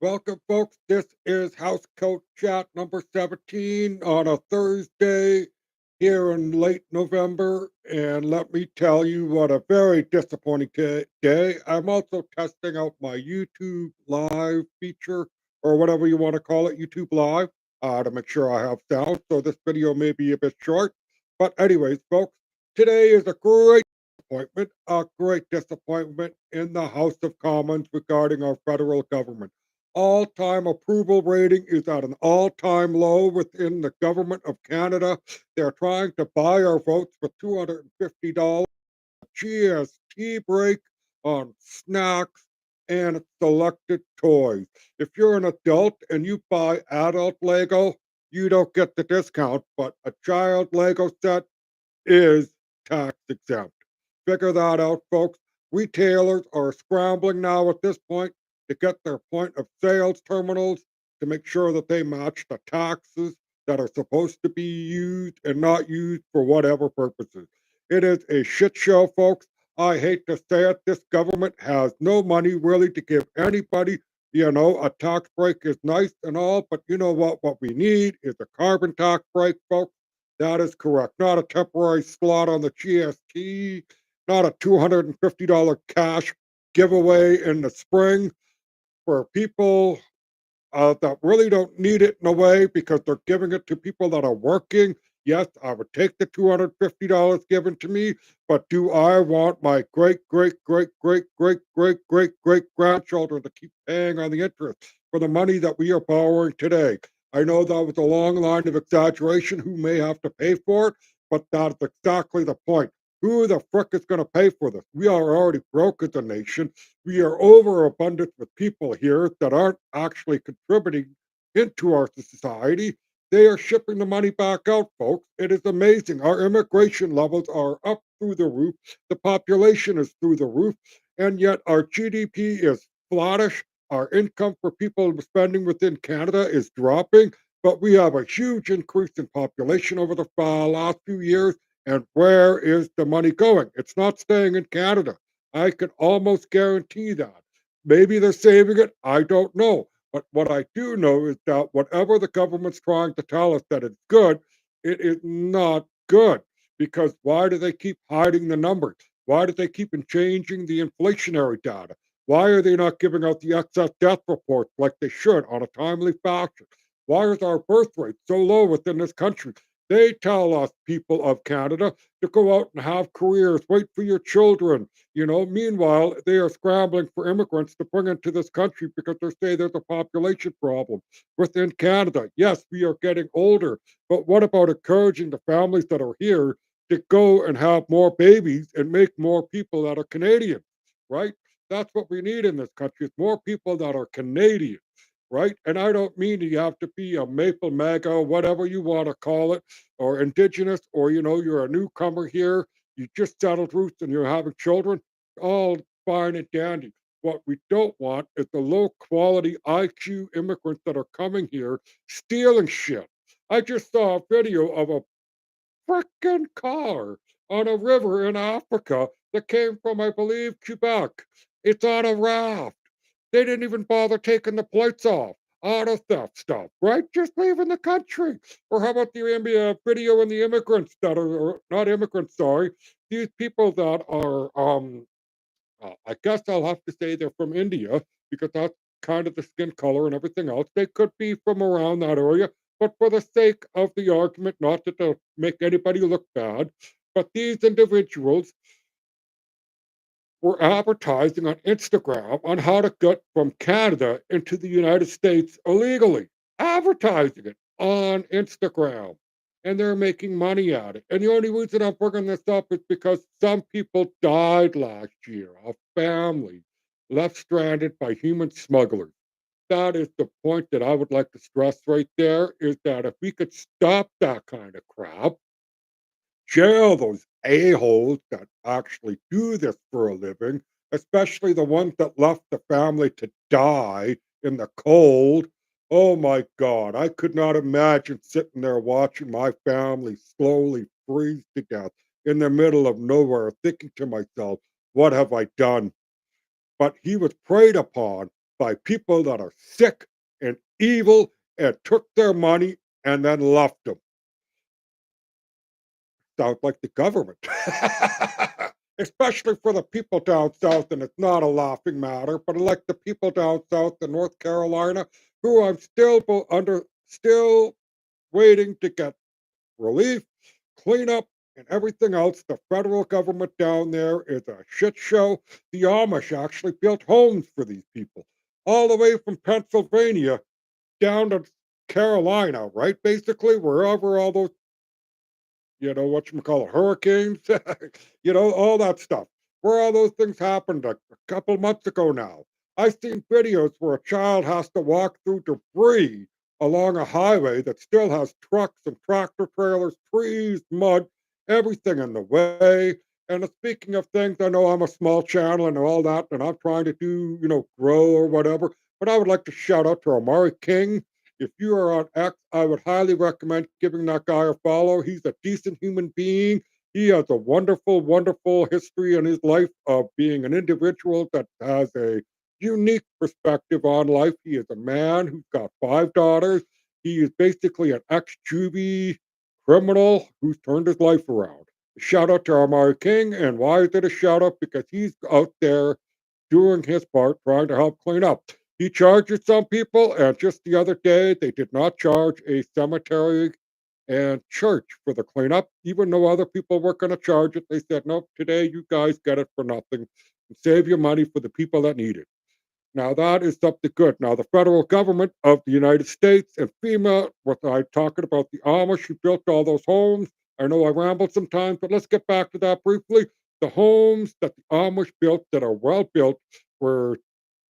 Welcome, folks. This is housecoat chat number 17 on a Thursday here in late November. And let me tell you what a very disappointing day. I'm also testing out my YouTube Live feature, or whatever you want to call it, YouTube Live, to make sure I have sound. So this video may be a bit short. But, anyways, folks, today is a great disappointment in the House of Commons regarding our federal government. All-time approval rating is at an all-time low within the government of Canada. They're trying to buy our votes for $250 GST break on snacks and selected toys. If you're an adult and you buy adult Lego, you don't get the discount, but a child Lego set is tax exempt. Figure that out, folks. Retailers are scrambling now at this point to get their point of sales terminals to make sure that they match the taxes that are supposed to be used and not used for whatever purposes. It is a shit show, folks. I hate to say it. This government has no money really to give anybody. A tax break is nice and all, but you know what? What we need is a carbon tax break, folks. That is correct. Not a temporary slot on the GST, not a $250 cash giveaway in the spring for people that really don't need it in a way because they're giving it to people that are working. Yes, I would take the $250 given to me, but do I want my great grandchildren to keep paying on the interest for the money that we are borrowing today? I know that was a long line of exaggeration who may have to pay for it, but that's exactly the point. Who the frick is going to pay for this? We are already broke as a nation. We are overabundant with people here that aren't actually contributing into our society. They are shipping the money back out, folks. It is amazing. Our immigration levels are up through the roof. The population is through the roof. And yet our GDP is flattish. Our income for people spending within Canada is dropping. But we have a huge increase in population over the last few years. And where is the money going? It's not staying in Canada. I can almost guarantee that. Maybe they're saving it. I don't know. But what I do know is that whatever the government's trying to tell us that it's good, it is not good. Because why do they keep hiding the numbers? Why do they keep changing the inflationary data? Why are they not giving out the excess death reports like they should on a timely fashion? Why is our birth rate so low within this country? They tell us, people of Canada, to go out and have careers, wait for your children. Meanwhile, they are scrambling for immigrants to bring into this country because they say there's a population problem within Canada. Yes, we are getting older, but what about encouraging the families that are here to go and have more babies and make more people that are Canadian, right? That's what we need in this country is more people that are Canadian, right? And I don't mean you have to be a maple MAGA, whatever you want to call it, or indigenous, or you're a newcomer here, you just settled roots and you're having children, all fine and dandy. What we don't want is the low quality IQ immigrants that are coming here stealing shit. I just saw a video of a frickin' car on a river in Africa that came from, I believe, Quebec. It's on a raft. They didn't even bother taking the plates off. Auto theft stuff, right? Just leaving the country. Or how about the video and the immigrants that are, or not immigrants, sorry, these people that are, I guess I'll have to say they're from India because that's kind of the skin color and everything else. They could be from around that area, but for the sake of the argument, not to make anybody look bad, but these individuals were advertising on Instagram on how to get from Canada into the United States illegally. Advertising it on Instagram. And they're making money at it. And the only reason I'm bringing this up is because some people died last year, a family left stranded by human smugglers. That is the point that I would like to stress right there is that if we could stop that kind of crap, jail those a-holes that actually do this for a living, especially the ones that left the family to die in the cold. Oh my God, I could not imagine sitting there watching my family slowly freeze to death in the middle of nowhere, thinking to myself, what have I done? But he was preyed upon by people that are sick and evil and took their money and then left them. Sounds like the government. Especially for the people down south, and it's not a laughing matter, but like the people down south in North Carolina, who I'm still waiting to get relief, cleanup, and everything else. The federal government down there is a shit show. The Amish actually built homes for these people, all the way from Pennsylvania down to Carolina, right? Basically, wherever all those what you call it, hurricanes, all that stuff. Where all those things happened a couple months ago now. I've seen videos where a child has to walk through debris along a highway that still has trucks and tractor trailers, trees, mud, everything in the way. And speaking of things, I know I'm a small channel and all that, and I'm trying to do, grow or whatever. But I would like to shout out to Amari King. If you are on X, I would highly recommend giving that guy a follow. He's a decent human being. He has a wonderful, wonderful history in his life of being an individual that has a unique perspective on life. He is a man who's got 5 daughters. He is basically an ex juvie criminal who's turned his life around. Shout out to Amari King. And why is it a shout out? Because he's out there doing his part, trying to help clean up. He charges some people, and just the other day, they did not charge a cemetery and church for the cleanup, even though other people were going to charge it. They said, nope, today you guys get it for nothing and save your money for the people that need it. Now, that is something good. Now, the federal government of the United States and FEMA, what I talking about the Amish who built all those homes. I know I rambled sometimes, but let's get back to that briefly. The homes that the Amish built that are well built were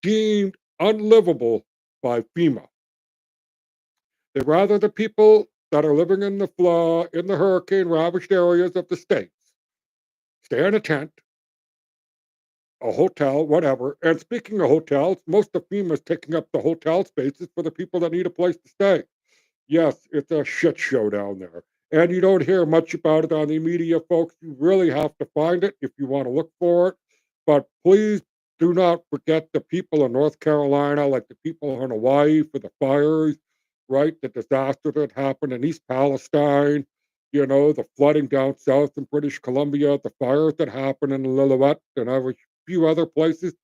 deemed unlivable by FEMA. They rather the people that are living in the hurricane ravaged areas of the states stay in a tent, a hotel, whatever. And speaking of hotels, most of FEMA is taking up the hotel spaces for the people that need a place to stay. Yes, it's a shit show down there. And you don't hear much about it on the media, folks. You really have to find it if you want to look for it. But please do not forget the people in North Carolina, like the people in Hawaii for the fires, right? The disaster that happened in East Palestine, the flooding down south in British Columbia, the fires that happened in Lillooet and every few other places.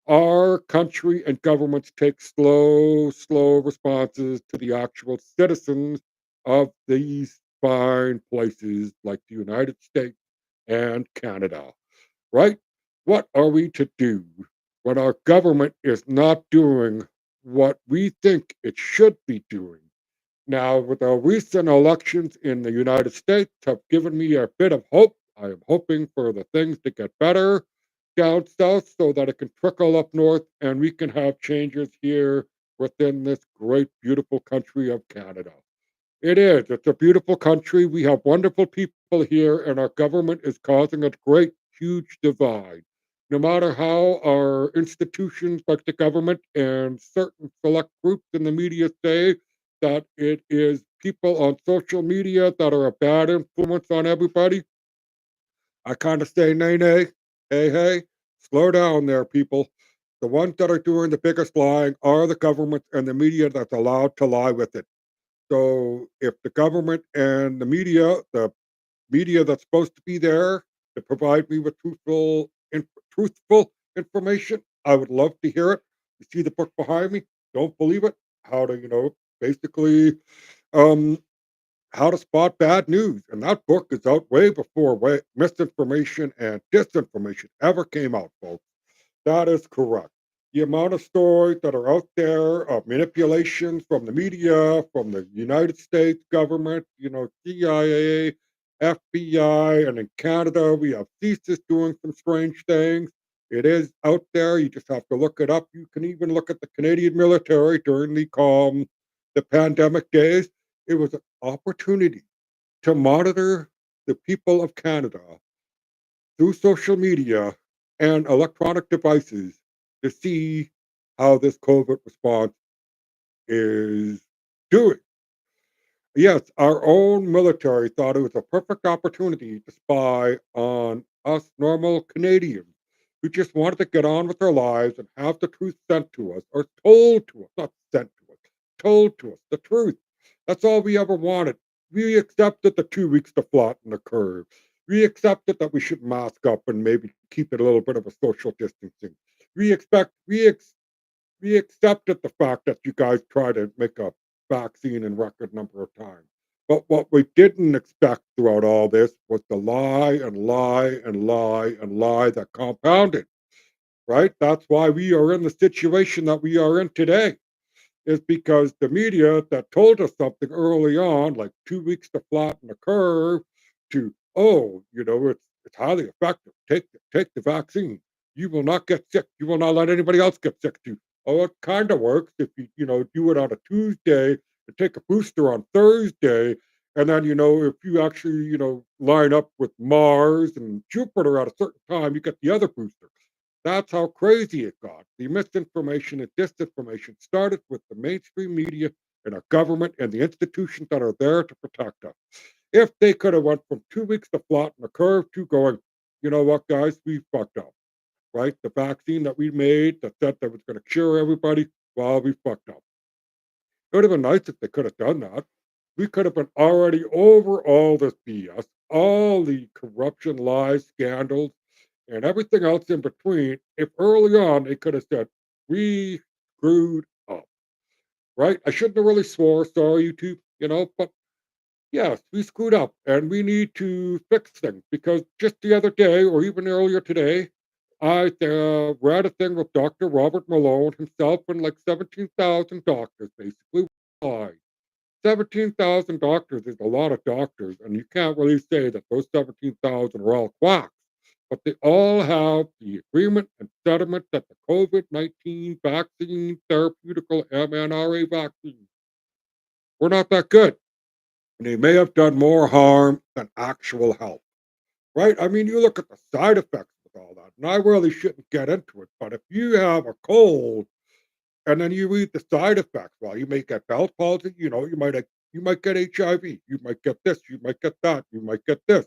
Our country and governments take slow, slow responses to the actual citizens of these fine places like the United States and Canada, right? What are we to do when our government is not doing what we think it should be doing? Now, with our recent elections in the United States have given me a bit of hope. I am hoping for the things to get better down south so that it can trickle up north and we can have changes here within this great, beautiful country of Canada. It is. It's a beautiful country. We have wonderful people here, and our government is causing a great, huge divide. No matter how our institutions like the government and certain select groups in the media say that it is people on social media that are a bad influence on everybody, I kind of say, nay, nay, hey, hey, slow down there, people. The ones that are doing the biggest lying are the government and the media that's allowed to lie with it. So if the government and the media that's supposed to be there to provide me with truthful information, I would love to hear it. You see the book behind me? Don't believe it? How to, basically um, how to spot bad news. And that book is out way before misinformation and disinformation ever came out, folks. That is correct. The amount of stories that are out there of manipulations from the media, from the United States government, CIA, FBI, and in Canada, we have CSIS doing some strange things. It is out there. You just have to look it up. You can even look at the Canadian military during the pandemic days. It was an opportunity to monitor the people of Canada through social media and electronic devices to see how this COVID response is doing. Yes, our own military thought it was a perfect opportunity to spy on us normal Canadians. who just wanted to get on with their lives and have the truth sent to us or told to us, not sent to us, told to us the truth. That's all we ever wanted. We accepted the 2 weeks to flatten the curve. We accepted that we should mask up and maybe keep it a little bit of a social distancing. We expect we accepted the fact that you guys try to make a vaccine in record number of times. But what we didn't expect throughout all this was the lie and lie and lie and lie that compounded, right? That's why we are in the situation that we are in today, is because the media that told us something early on, like 2 weeks to flatten the curve, to oh, it's highly effective. Take the vaccine. You will not get sick. You will not let anybody else get sick too. Oh, it kind of works if you do it on a Tuesday and take a booster on Thursday. And then, if you actually, line up with Mars and Jupiter at a certain time, you get the other booster. That's how crazy it got. The misinformation and disinformation started with the mainstream media and our government and the institutions that are there to protect us. If they could have went from 2 weeks to flatten the curve to going, you know what, guys, we fucked up, right? The vaccine that we made that said that was going to cure everybody, well, we fucked up. It would have been nice if they could have done that. We could have been already over all this BS, all the corruption, lies, scandals, and everything else in between. If early on they could have said, we screwed up, right? I shouldn't have really swore, sorry, YouTube, but yes, we screwed up and we need to fix things because just the other day, or even earlier today, I read a thing with Dr. Robert Malone himself and like 17,000 doctors basically. Why? 17,000 doctors is a lot of doctors, and you can't really say that those 17,000 are all quacks, but they all have the agreement and settlement that the COVID-19 vaccine, therapeutical mRNA vaccine, we're not that good. And they may have done more harm than actual help, right? I mean, you look at the side effects with all that, and I really shouldn't get into it, but if you have a cold and then you read the side effects. Well, you may get belt palsy, you might get HIV, you might get this, you might get that, you might get this.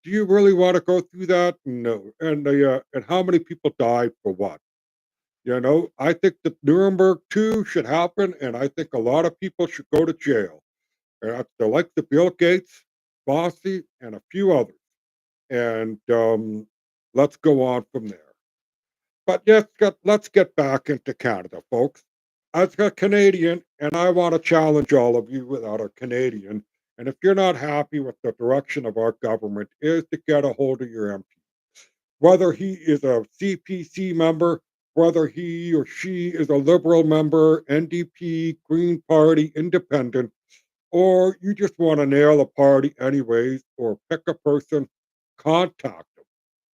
Do you really want to go through that? No. And how many people died for what? I think that Nuremberg 2 should happen, and I think a lot of people should go to jail. And that's the like the Bill Gates, Fossey, and a few others. And let's go on from there. But yes, let's get back into Canada, folks. As a Canadian, and I want to challenge all of you without a Canadian, and if you're not happy with the direction of our government, is to get a hold of your MP. Whether he is a CPC member, whether he or she is a Liberal member, NDP, Green Party, Independent, or you just want to nail a party anyways, or pick a person, contact them,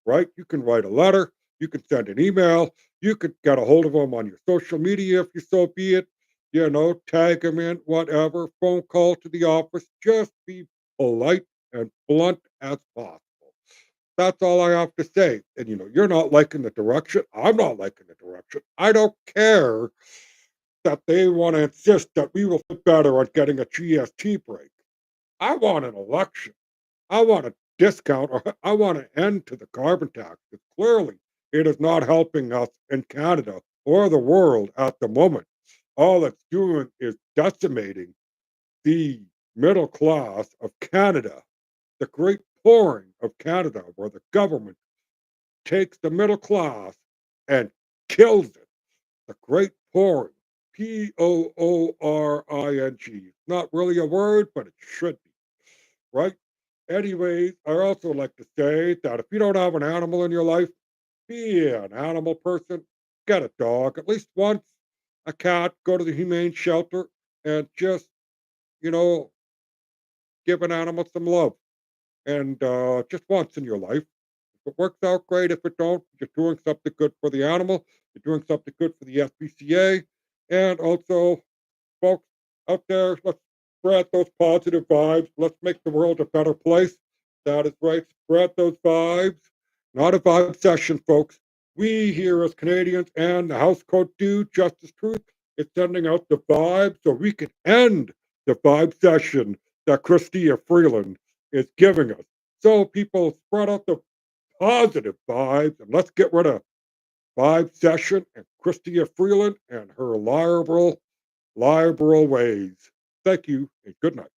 right? You can write a letter, you can send an email, you could get a hold of them on your social media if you so be it, tag them in, whatever, phone call to the office, just be polite and blunt as possible. That's all I have to say. And you're not liking the direction. I'm not liking the direction. I don't care that they want to insist that we will fit better on getting a GST break. I want an election. I want a discount or I want an end to the carbon tax because clearly it is not helping us in Canada or the world at the moment. All it's doing is decimating the middle class of Canada, the great pouring of Canada, where the government takes the middle class and kills it. The great pouring. Pooring. Not really a word, but it should be, right? Anyways, I also like to say that if you don't have an animal in your life, be an animal person. Get a dog at least once, a cat, go to the humane shelter, and just, you know, give an animal some love. And just once in your life. If it works out, great. If it don't, you're doing something good for the animal. You're doing something good for the SPCA. And also, folks out there, let's spread those positive vibes. Let's make the world a better place. That is right. Spread those vibes. Not a vibe session, folks. We here as Canadians and the housecoat do Justice Truth is sending out the vibe so we can end the vibe session that Christia Freeland is giving us. So people spread out the positive vibes, and let's get rid of Vibe Session and Christia Freeland and her liberal ways. Thank you and good night.